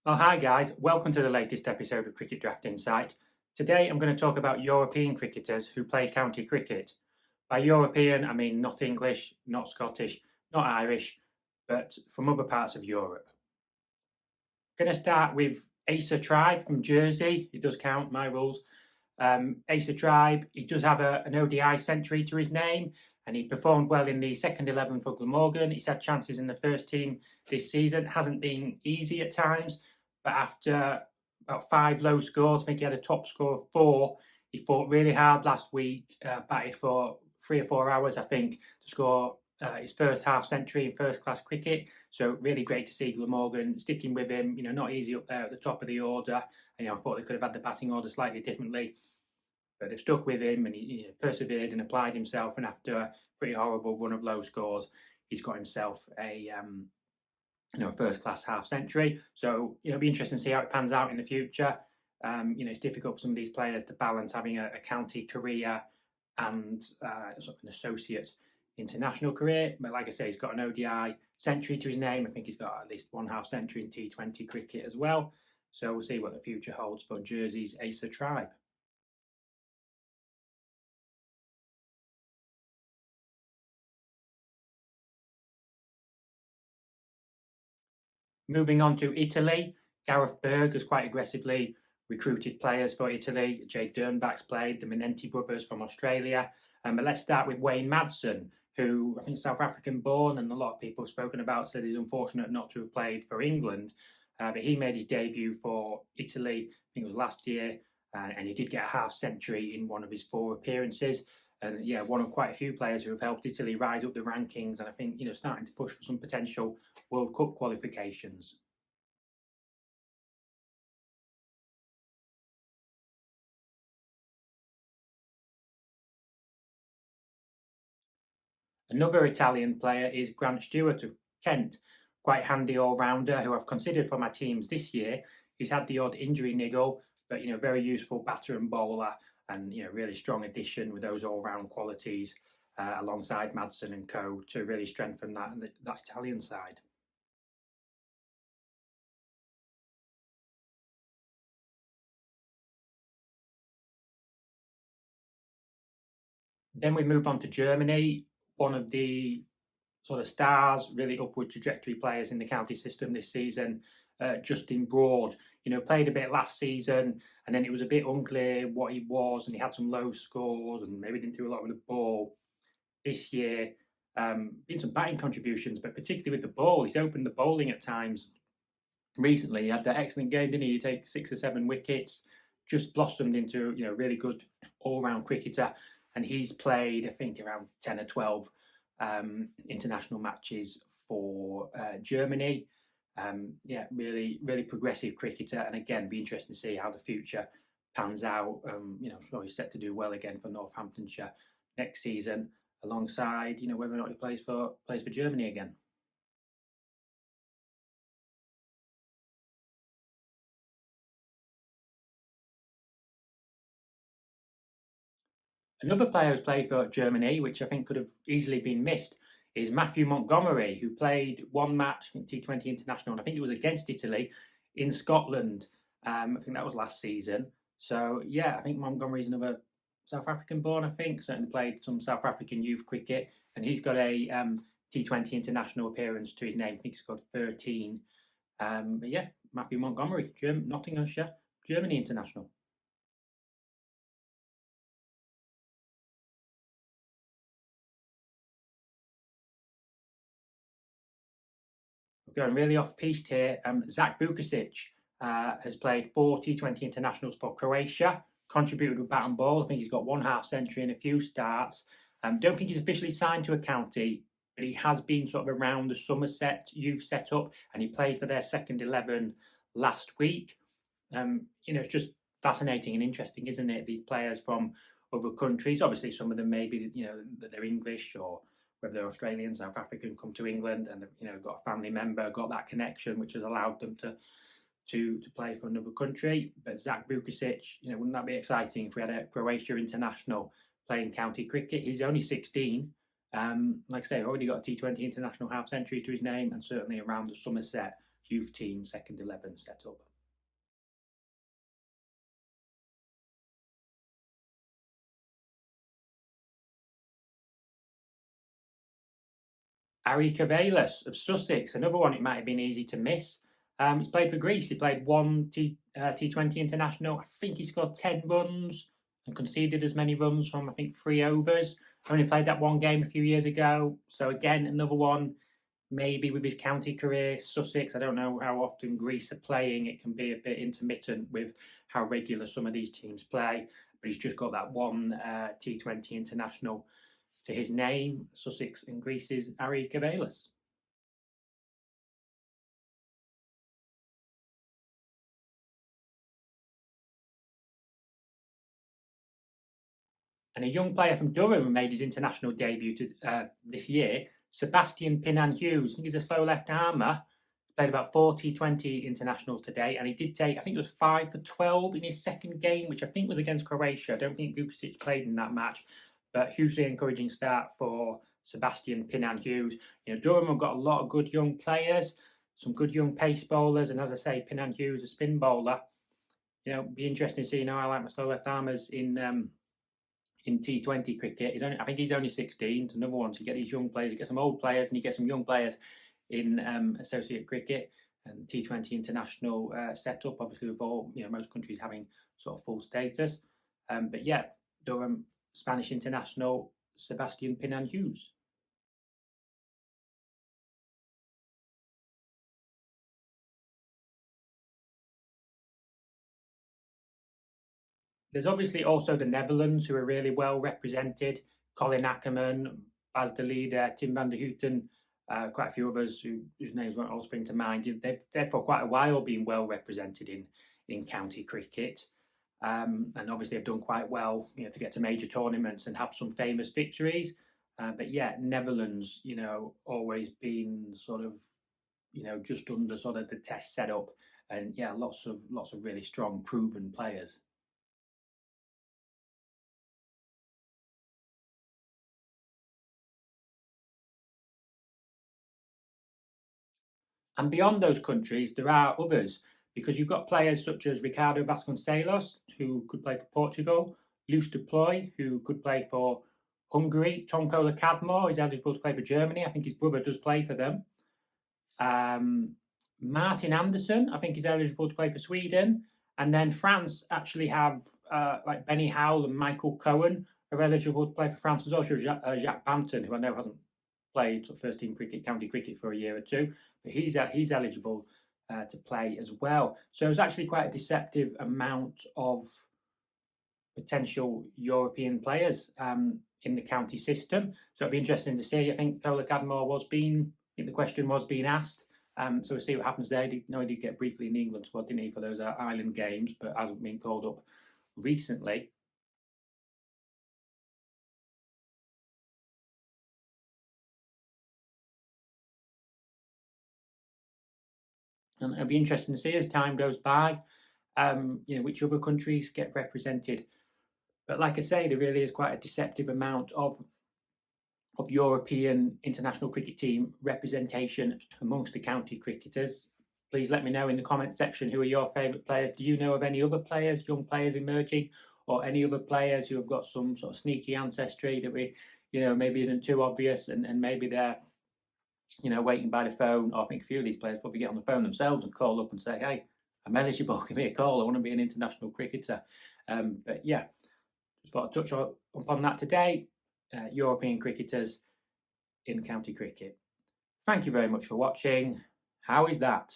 Oh, hi guys, welcome to the latest episode of Cricket Draft Insight. Today I'm going to talk about European cricketers who play county cricket. By European, I mean not English, not Scottish, not Irish, but from other parts of Europe. Going to start with Asa Tribe from Jersey. It does count, my rules. Asa Tribe, he does have an ODI century to his name, and he performed well in the second 11 for Glamorgan. He's had chances in the first team this season. Hasn't been easy at times, but after about 5 low scores, I think he had a top score of 4. He fought really hard last week, batted for 3 or 4 hours, I think, to score his first half century in first class cricket. So really great to see Glamorgan sticking with him. Not easy up there at the top of the order. I thought they could have had the batting order slightly differently, but they've stuck with him, and he persevered and applied himself. And after a pretty horrible run of low scores, he's got himself a first class half century. So it'll be interesting to see how it pans out in the future. It's difficult for some of these players to balance having a county career and sort of an associate international career. But like I say, he's got an ODI century to his name. I think he's got at least one half century in T20 cricket as well. So we'll see what the future holds for Jersey's Asa Tribe. Moving on to Italy, Gareth Berg has quite aggressively recruited players for Italy. Jade Dernbach's played, the Menenti brothers from Australia. But let's start with Wayne Madsen, who I think is South African born, and a lot of people have spoken about, said he's unfortunate not to have played for England. But he made his debut for Italy, I think it was last year, and he did get a half century in one of his 4 appearances. And yeah, one of quite a few players who have helped Italy rise up the rankings, and I think starting to push for some potential World Cup qualifications. Another Italian player is Grant Stewart of Kent, quite handy all-rounder who I've considered for my teams this year. He's had the odd injury niggle, but very useful batter and bowler, and really strong addition with those all-round qualities alongside Madsen and co to really strengthen that Italian side. Then we move on to Germany, one of the sort of stars, really upward trajectory players in the county system this season, Justin Broad. Played a bit last season, and then it was a bit unclear what he was, and he had some low scores, and maybe didn't do a lot with the ball. This year, been some batting contributions, but particularly with the ball, he's opened the bowling at times. Recently, he had that excellent game, didn't he? He take 6 or 7 wickets, just blossomed into really good all-round cricketer, and he's played I think around 10 or 12 international matches for Germany. Really, really progressive cricketer, and again, be interesting to see how the future pans out. So he's set to do well again for Northamptonshire next season, alongside whether or not he plays for Germany again. Another player who's played for Germany, which I think could have easily been missed, is Matthew Montgomery, who played one match in T20 International, and I think it was against Italy in Scotland. I think that was last season. So yeah, I think Montgomery's another South African born. I think certainly played some South African youth cricket, and he's got a T20 International appearance to his name. I think he's got 13. But yeah, Matthew Montgomery, Nottinghamshire, Germany international. Going really off piste here. Zach Vukasic has played 4 T20 internationals for Croatia, contributed with bat and ball. I think he's got one half century and a few starts. Don't think he's officially signed to a county, but he has been sort of around the Somerset youth setup, and he played for their second 11 last week. It's just fascinating and interesting, isn't it? These players from other countries. Obviously, some of them maybe that they're English, or whether they're Australian, South African, come to England and got a family member, got that connection, which has allowed them to play for another country. But Zach Vukasic, wouldn't that be exciting if we had a Croatia international playing county cricket? He's only 16. Like I say, already got a T20 international half century to his name, and certainly around the Somerset youth team second 11 setup. Harry Cabellis of Sussex, another one it might have been easy to miss. He's played for Greece. He played one T20 international. I think he scored 10 runs and conceded as many runs from, I think, 3 overs. Only played that one game a few years ago. So again, another one, maybe with his county career, Sussex. I don't know how often Greece are playing. It can be a bit intermittent with how regular some of these teams play. But he's just got that one T20 international to his name. Sussex and Greece's Harry Cabellis. And a young player from Durham made his international debut this year, Sebastian Pinan-Hughes. I think he's a slow left armer. Played about 40-20 internationals today, and he did take, I think it was 5 for 12 in his second game, which I think was against Croatia. I don't think Vucic played in that match, but hugely encouraging start for Sebastian Pinan-Hughes. Durham have got a lot of good young players, some good young pace bowlers, and as I say, Pinan-Hughes, a spin bowler. Be interesting to see how I like my slow left armers in T20 cricket. I think he's only 16. Another one to get these young players. You get some old players and you get some young players in associate cricket and T20 international setup. Obviously, with all most countries having sort of full status. But yeah, Durham Spanish international Sebastian Pinan-Hughes. There's obviously also the Netherlands, who are really well represented. Colin Ackerman, Bas de Leede, Tim van der Houten, quite a few others whose names won't all spring to mind. They've for quite a while been well represented in county cricket, and obviously have done quite well, to get to major tournaments and have some famous victories. But yeah, Netherlands, always been sort of, just under sort of the test setup, and yeah, lots of really strong, proven players. And beyond those countries, there are others, because you've got players such as Ricardo Vasconcelos, who could play for Portugal, Luce Deploy, who could play for Hungary, Tom Kohler-Cadmore is eligible to play for Germany. I think his brother does play for them. Martin Anderson, I think, is eligible to play for Sweden. And then France actually have like Benny Howell and Michael Cohen are eligible to play for France. There's also Jacques Banton, who I know hasn't played first team cricket, county cricket for a year or two, but he's eligible to play as well. So it's actually quite a deceptive amount of potential European players in the county system. So it'll be interesting to see. I think Kohler-Cadmore the question was being asked. So we'll see what happens there. He did get briefly in the England squad, didn't he, for those island games, but hasn't been called up recently. And it'll be interesting to see as time goes by, which other countries get represented. But like I say, there really is quite a deceptive amount of European international cricket team representation amongst the county cricketers. Please let me know in the comment section who are your favourite players. Do you know of any other players, young players emerging, or any other players who have got some sort of sneaky ancestry that maybe isn't too obvious, and maybe they're waiting by the phone? Or I think a few of these players probably get on the phone themselves and call up and say, hey, I'm eligible, give me a call, I want to be an international cricketer. But yeah, just thought I'd touch upon that today. European cricketers in county cricket. Thank you very much for watching. How is that?